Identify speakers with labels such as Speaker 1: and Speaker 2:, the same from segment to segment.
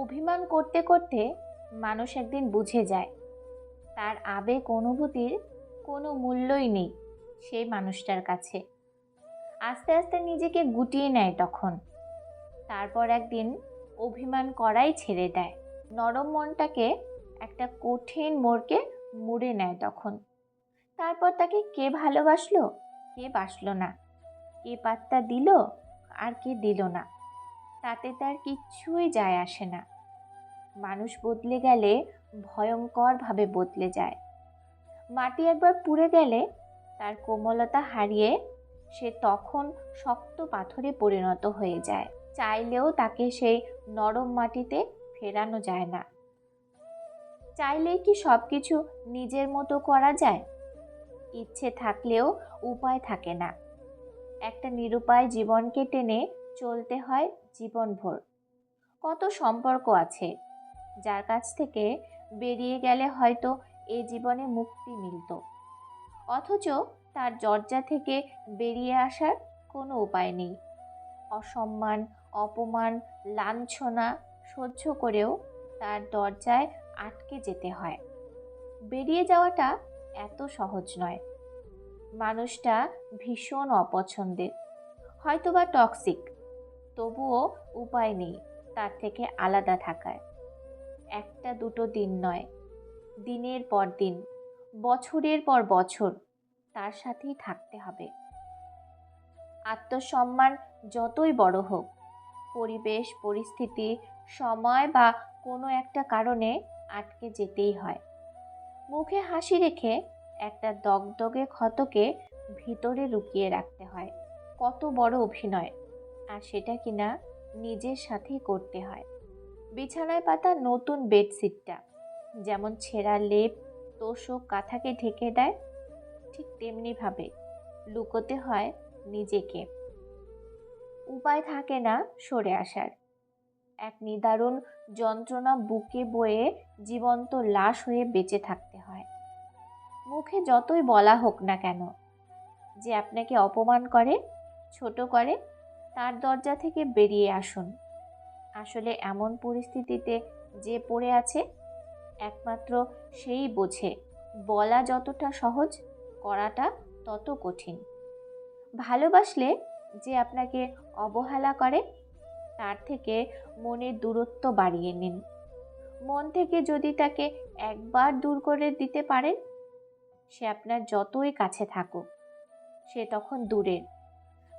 Speaker 1: অভিমান করতে করতে মানুষ একদিন বুঝে যায় তার আবেগ অনুভূতির কোনো মূল্যই নেই সেই মানুষটার কাছে। আস্তে আস্তে নিজেকে গুটিয়ে নেয় তখন। তারপর একদিন অভিমান করাই ছেড়ে দেয়। নরম মনটাকে একটা কঠিন মোড়কে মুড়ে নেয় তখন। তারপর তাকে কে ভালোবাসলো, কে বাসলো না, কে পাত্তা দিল আর কে দিল না, তাতে তার কিচ্ছুই যায় আসে না। মানুষ বদলে গেলে ভয়ঙ্করভাবে বদলে যায়। মাটি একবার পুড়ে গেলে তার কোমলতা হারিয়ে সে তখন শক্ত পাথরে পরিণত হয়ে যায়। চাইলেও তাকে সেই নরম মাটিতে ফেরানো যায় না। চাইলেই কি সব কিছু নিজের মতো করা যায়? ইচ্ছে থাকলেও উপায় থাকে না। একটা নিরুপায় জীবনকে টেনে চলতে হয় জীবনভর। কত সম্পর্ক আছে যার কাছ থেকে বেরিয়ে গেলে হয়তো এ জীবনে মুক্তি মিলত, অথচ তার দরজা থেকে বেরিয়ে আসার কোনো উপায় নেই। অসম্মান, অপমান, লাঞ্ছনা সহ্য করেও তার দরজায় আটকে যেতে হয়। বেরিয়ে যাওয়াটা এত সহজ নয়। মানুষটা ভীষণ অপছন্দের, হয়তোবা টক্সিক, তবুও উপায় নেই তার থেকে আলাদা থাকার। একটা দুটো দিন নয়, দিনের পর দিন, বছরের পর বছর তার সাথেই থাকতে হবে। আত্মসম্মান যতই বড় হোক, পরিবেশ, পরিস্থিতি, সময় বা কোনো একটা কারণে আটকে যেতেই হয়। মুখে হাসি রেখে একটা দগদগে ক্ষতকে ভিতরে লুকিয়ে রাখতে হয়। কত বড় অভিনয়, আর সেটা কিনা নিজের সাথেই করতে হয়। বিছানায় পাতা নতুন বেডশিটটা যেমন ছেঁড়া লেপ, তোষক, কাঁথাকে ঢেকে দেয়, ঠিক তেমনিভাবে লুকোতে হয় নিজেকে। উপায় থাকে না সরে আসার। এক নিদারুণ যন্ত্রণা বুকে বয়ে জীবন্ত লাশ হয়ে বেঁচে থাকতে হয়। মুখে যতই বলা হোক না কেন যে আপনাকে অপমান করে, ছোট করে, তার দরজা থেকে বেরিয়ে আসুন। আসলে এমন পরিস্থিতিতে যে পড়ে আছে একমাত্র সেই বোঝে বলা যতটা সহজ, করাটা তত কঠিন। ভালোবাসলে যে আপনাকে অবহেলা করে তার থেকে মনের দূরত্ব বাড়িয়ে নিন। মন থেকে যদি তাকে একবার দূর করে দিতে পারেন, সে আপনার যতই কাছে থাকুক, সে তখন দূরের।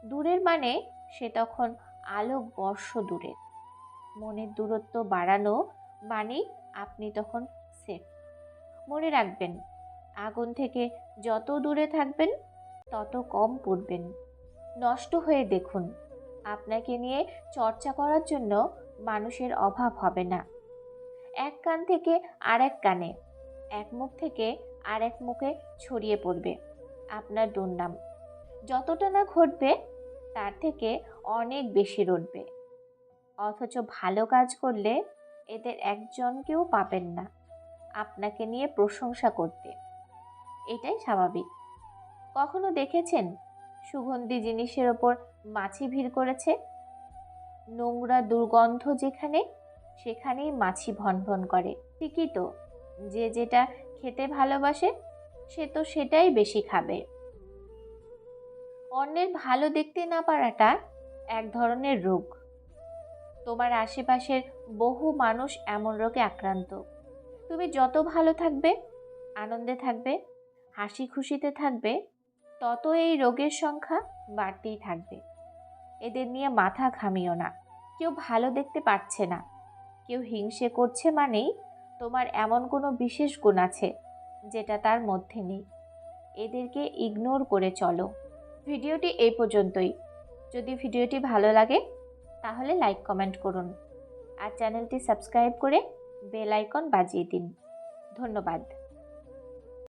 Speaker 1: দূরের মানে সে তখন আলোক বর্ষ দূরের। মনের দূরত্ব বাড়ানো মানে আপনি তখন সেফ। মনে রাখবেন, আগুন থেকে যত দূরে থাকবেন তত কম পড়বেন। নষ্ট হয়ে দেখুন, আপনাকে নিয়ে চর্চা করার জন্য মানুষের অভাব হবে না। এক কান থেকে আরেক কানে, এক মুখ থেকে আরেক মুখে ছড়িয়ে পড়বে আপনার দুর্নাম। যতটা না ঘটবে তার থেকে অনেক বেশি রটবে। অথচ ভালো কাজ করলে এদের একজনকেও পাবেন না আপনাকে নিয়ে প্রশংসা করতে। এটাই স্বাভাবিক। কখনো দেখেছেন সুগন্ধি জিনিসের ওপর মাছি ভিড় করেছে? নোংরা দুর্গন্ধ যেখানে, সেখানেই মাছি ভনভন করে। ঠিকই তো, যে যেটা খেতে ভালোবাসে সে তো সেটাই বেশি খাবে। অন্যের ভালো দেখতে না পারাটা এক ধরনের রোগ। তোমার আশেপাশের বহু মানুষ এমন রোগে আক্রান্ত। তুমি যত ভালো থাকবে, আনন্দে থাকবে, হাসি খুশিতে থাকবে, তত এই রোগের সংখ্যা বাড়তেই থাকবে। এদের নিয়ে মাথা ঘামিও না। কেউ ভালো দেখতে পারছে না, কেউ হিংসে করছে মানেই তোমার এমন কোনো বিশেষ গুণ আছে যেটা তার মধ্যে নেই। এদেরকে ইগনোর করে চলো। ভিডিওটি এই পর্যন্তই। যদি ভিডিওটি ভালো লাগে তাহলে লাইক, কমেন্ট করুন আর চ্যানেলটি সাবস্ক্রাইব করে বেল আইকন বাজিয়ে দিন। ধন্যবাদ।